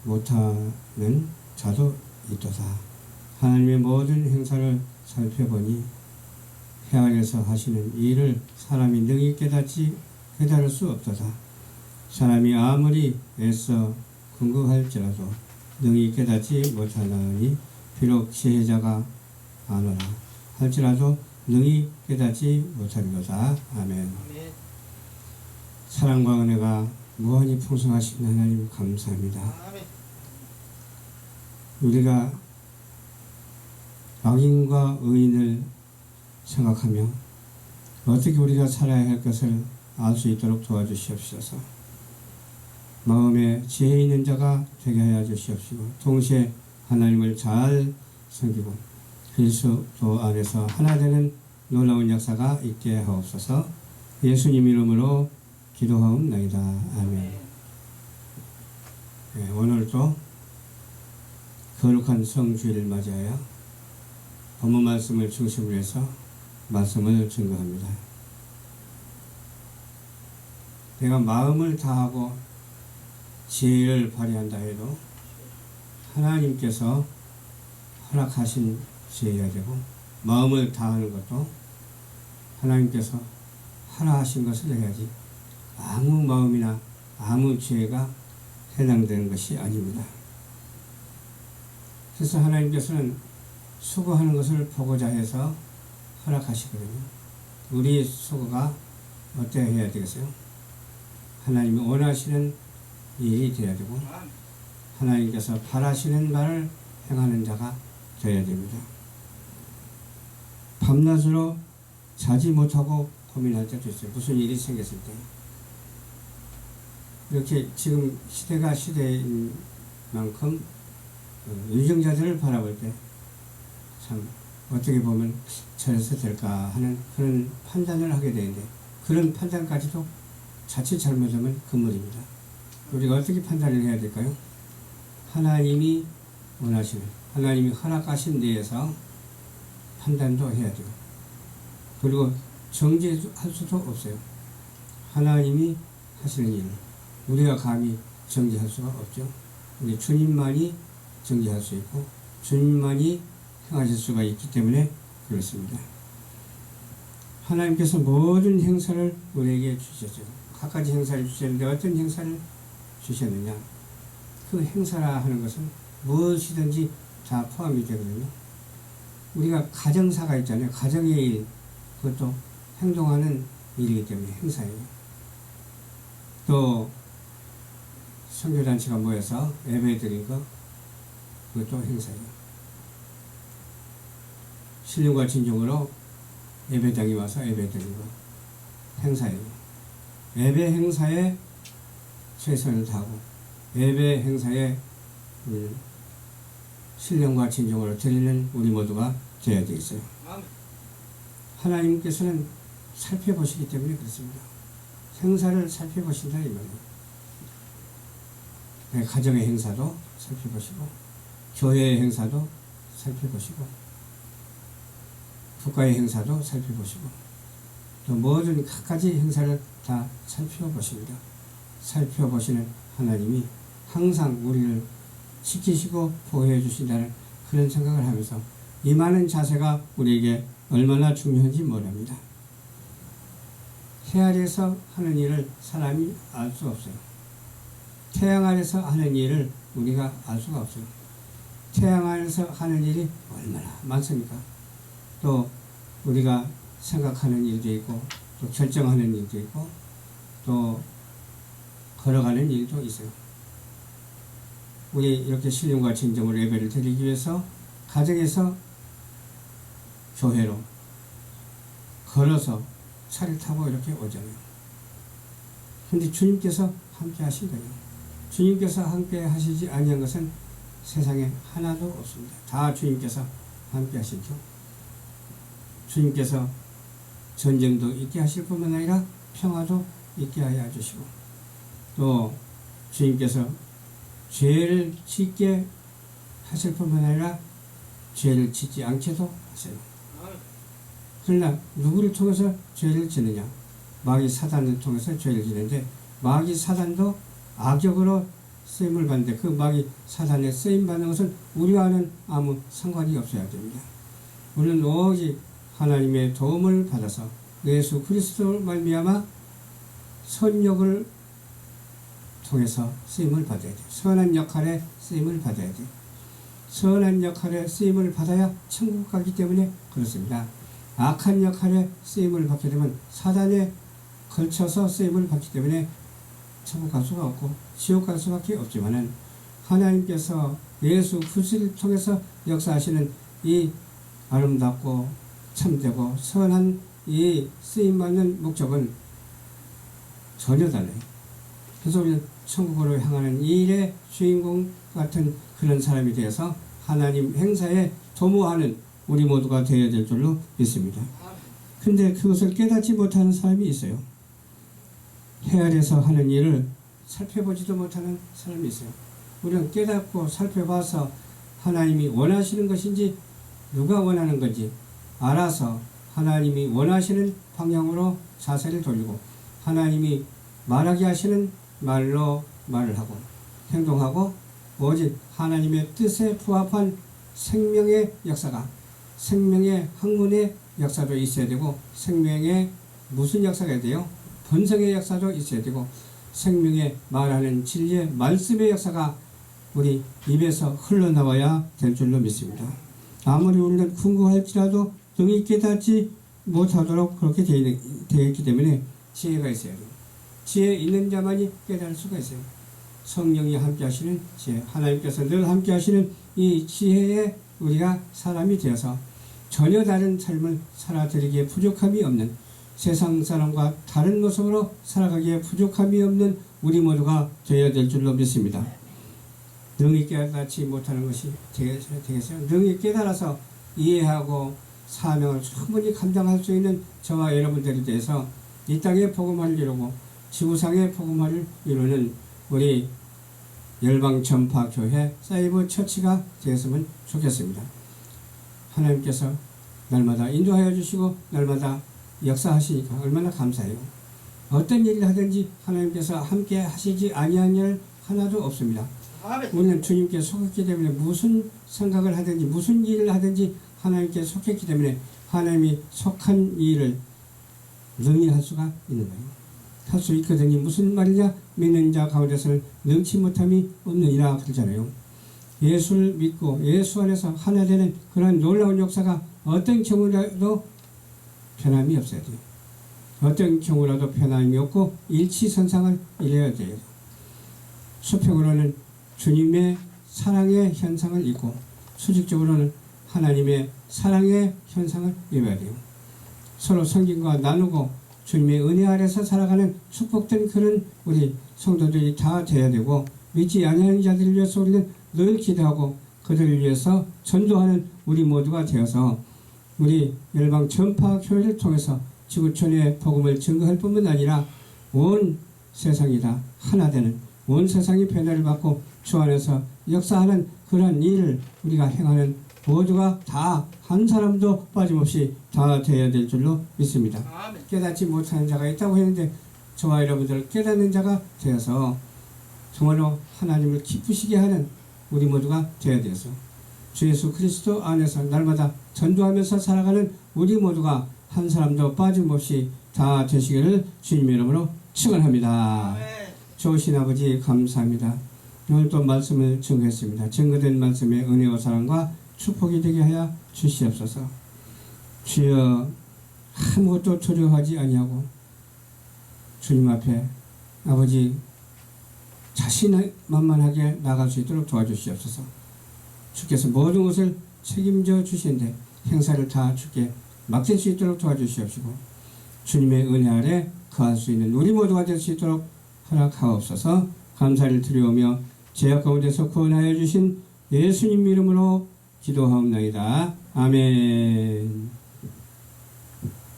못하는 자도 있도다. 하나님의 모든 행사를 살펴보니 헤아려서 하시는 일을 사람이 능히 깨달을 수 없도다. 사람이 아무리 애써 궁극할지라도 능히 깨닫지 못하나니 비록 지혜자가 아노라 할지라도 능히 깨닫지 못하리로다. 아멘. 사랑과 은혜가 무한히 풍성하신 하나님 감사합니다. 우리가 악인과 의인을 생각하며 어떻게 우리가 살아야 할 것을 알 수 있도록 도와주시옵소서. 마음에 지혜 있는 자가 되게 하여 주시옵시고 동시에 하나님을 잘 섬기고 그리스도 안에서 하나 되는 놀라운 역사가 있게 하옵소서. 예수님 이름으로 기도하옵나이다. 아멘. 네, 오늘도 거룩한 성주일을 맞이하여 본문 말씀을 중심으로 해서 말씀을 증거합니다. 내가 마음을 다하고 지혜를 발휘한다 해도 하나님께서 허락하신 지혜여야 되고 마음을 다하는 것도 하나님께서 허락하신 것을 해야지 아무 마음이나 아무 지혜가 해당되는 것이 아닙니다. 그래서 하나님께서는 수고하는 것을 보고자 해서 허락하시거든요. 우리 수고가 어때야 해야 되겠어요? 하나님이 원하시는 일이 되어야 되고 하나님께서 바라시는 바를 행하는 자가 되어야 됩니다. 밤낮으로 자지 못하고 고민할 때도 있어요. 무슨 일이 생겼을 때. 이렇게 지금 시대가 시대인 만큼 유정자들을 바라볼 때 참 어떻게 보면 저래서 될까 하는 그런 판단을 하게 되는데 그런 판단까지도 자칫 잘못하면 금물입니다. 우리가 어떻게 판단을 해야 될까요? 하나님이 원하시는 하나님이 허락하신 데에서 판단도 해야 돼요. 그리고 정죄할 수도 없어요. 하나님이 하시는 일을 우리가 감히 정죄할 수가 없죠. 우리 주님만이 정죄할 수 있고 주님만이 행하실 수가 있기 때문에 그렇습니다. 하나님께서 모든 행사를 우리에게 주셨어요. 각가지 행사를 주셨는데 어떤 행사를 주셨느냐? 그 행사라 하는 것은 무엇이든지 다 포함이 되거든요. 우리가 가정사가 있잖아요. 가정의 일, 그것도 행동하는 일이기 때문에 행사예요. 또 선교단체가 모여서 예배드린 거, 그것도 행사예요. 신령과 진정으로 예배당에 와서 예배드린 거, 행사예요. 예배 행사에 최선을 다하고 예배 행사에 신령과 진정으로 드리는 우리 모두가 되어야 되겠어요. 하나님께서는 살펴보시기 때문에 그렇습니다. 행사를 살펴보신다 이 말이에요. 가정의 행사도 살펴보시고 교회의 행사도 살펴보시고 국가의 행사도 살펴보시고 또 모든 각가지 행사를 다 살펴보십니다. 살펴보시는 하나님이 항상 우리를 지키시고 보호해 주신다는 그런 생각을 하면서 임하는 자세가 우리에게 얼마나 중요한지 모릅니다. 해 아래에서 하는 일을 사람이 알 수 없어요. 태양 아래에서 하는 일을 우리가 알 수가 없어요. 태양 아래에서 하는 일이 얼마나 많습니까? 또 우리가 생각하는 일도 있고 또 결정하는 일도 있고 또 걸어가는 일도 있어요. 우리 이렇게 신령과 진정으로 예배를 드리기 위해서 가정에서 교회로 걸어서 차를 타고 이렇게 오잖아요. 근데 주님께서 함께 하신 거예요. 주님께서 함께 하시지 아니한 것은 세상에 하나도 없습니다. 다 주님께서 함께 하시죠. 주님께서 전쟁도 있게 하실 뿐만 아니라 평화도 있게 하여 주시고 또 주님께서 죄를 짓게 하실 뿐만 아니라 죄를 짓지 않게도 하세요. 그러나 누구를 통해서 죄를 짓느냐? 마귀 사단을 통해서 죄를 짓는데 마귀 사단도 악역으로 쓰임을 받는데 그 마귀 사단의 쓰임 받는 것은 우리와는 아무 상관이 없어야 됩니다. 우리는 오직 하나님의 도움을 받아서 예수 그리스도 말미암아 선역을 통해서 쓰임을 받아야 돼. 선한 역할에 쓰임을 받아야 돼. 선한 역할에 쓰임을 받아야 천국 가기 때문에 그렇습니다. 악한 역할에 쓰임을 받게 되면 사단에 걸쳐서 쓰임을 받기 때문에 천국 갈 수가 없고 지옥 갈 수밖에 없지만은 하나님께서 예수 그리스도를 통해서 역사하시는 이 아름답고 참되고 선한 이 쓰임받는 목적은 전혀 달라요. 그래서 우리는 천국으로 향하는 이 일의 주인공 같은 그런 사람이 되어서 하나님 행사에 도모하는 우리 모두가 되어야 될 줄로 믿습니다. 근데 그것을 깨닫지 못하는 사람이 있어요. 헤아려서 하는 일을 살펴보지도 못하는 사람이 있어요. 우리는 깨닫고 살펴봐서 하나님이 원하시는 것인지 누가 원하는 건지 알아서 하나님이 원하시는 방향으로 자세를 돌리고 하나님이 말하게 하시는 말로 말을 하고 행동하고 오직 하나님의 뜻에 부합한 생명의 역사가 생명의 학문의 역사도 있어야 되고 생명의 무슨 역사가 돼요? 본성의 역사도 있어야 되고 생명의 말하는 진리의 말씀의 역사가 우리 입에서 흘러나와야 될 줄로 믿습니다. 아무리 우리는 궁금할지라도 능히 깨닫지 못하도록 그렇게 되어 있기 때문에 지혜가 있어야 돼요. 지혜 있는 자만이 깨달을 수가 있어요. 성령이 함께 하시는 지혜, 하나님께서 늘 함께 하시는 이 지혜에 우리가 사람이 되어서 전혀 다른 삶을 살아드리기에 부족함이 없는 세상 사람과 다른 모습으로 살아가기에 부족함이 없는 우리 모두가 되어야 될 줄로 믿습니다. 능히 깨닫지 못하는 것이 되겠어요. 능히 깨달아서 이해하고 사명을 충분히 감당할 수 있는 저와 여러분들에 대해서 이 땅의 복음화를 이루고 지구상의 복음화를 이루는 우리 열방전파교회 사이버 처치가 되었으면 좋겠습니다. 하나님께서 날마다 인도하여 주시고 날마다 역사하시니까 얼마나 감사해요. 어떤 일을 하든지 하나님께서 함께 하시지 아니한 일 하나도 없습니다. 우리는 주님께 속했기 때문에 무슨 생각을 하든지 무슨 일을 하든지 하나님께 속했기 때문에 하나님이 속한 일을 능히 할 수가 있는 거예요. 할 수 있거든요. 무슨 말이냐? 믿는 자 가운데서는 능치 못함이 없느니라 그러잖아요. 예수를 믿고 예수 안에서 하나 되는 그런 놀라운 역사가 어떤 경우라도 변함이 없어야 돼요. 어떤 경우라도 변함이 없고 일치선상을 이뤄야 돼요. 수평으로는 주님의 사랑의 현상을 잊고 수직적으로는 하나님의 사랑의 현상을 이뤄야 돼요. 서로 성김과 나누고 주님의 은혜 아래서 살아가는 축복된 그런 우리 성도들이 다 되어야 되고 믿지 아니하는 자들을 위해서 우리는 늘 기도하고 그들을 위해서 전도하는 우리 모두가 되어서 우리 열방 전파 교회를 통해서 지구촌의 복음을 증거할 뿐만 아니라 온 세상이 다 하나 되는 온 세상이 변화를 받고 주 안에서 역사하는 그런 일을 우리가 행하는 모두가 다 한 사람도 빠짐없이 다 되어야 될 줄로 믿습니다. 깨닫지 못하는 자가 있다고 했는데 저와 여러분들 깨닫는 자가 되어서 정말로 하나님을 기쁘시게 하는 우리 모두가 되어야 돼서 주 예수 그리스도 안에서 날마다 전도하면서 살아가는 우리 모두가 한 사람도 빠짐없이 다 되시기를 주님의 이름으로 축원합니다. 좋으신 아버지 감사합니다. 오늘 또 말씀을 증거했습니다. 증거된 말씀의 은혜와 사랑과 축복이 되게 하여 주시옵소서. 주여 아무것도 두려워하지 아니하고 주님 앞에 아버지 자신만만하게 나갈 수 있도록 도와주시옵소서. 주께서 모든 것을 책임져 주시는데 행사를 다 주께 맡길 수 있도록 도와주시옵시고 주님의 은혜 아래 거할 수 있는 우리 모두가 될 수 있도록 허락하옵소서. 감사를 드리오며 죄악 가운데서 구원하여 주신 예수님 이름으로 기도하옵나이다. 아멘.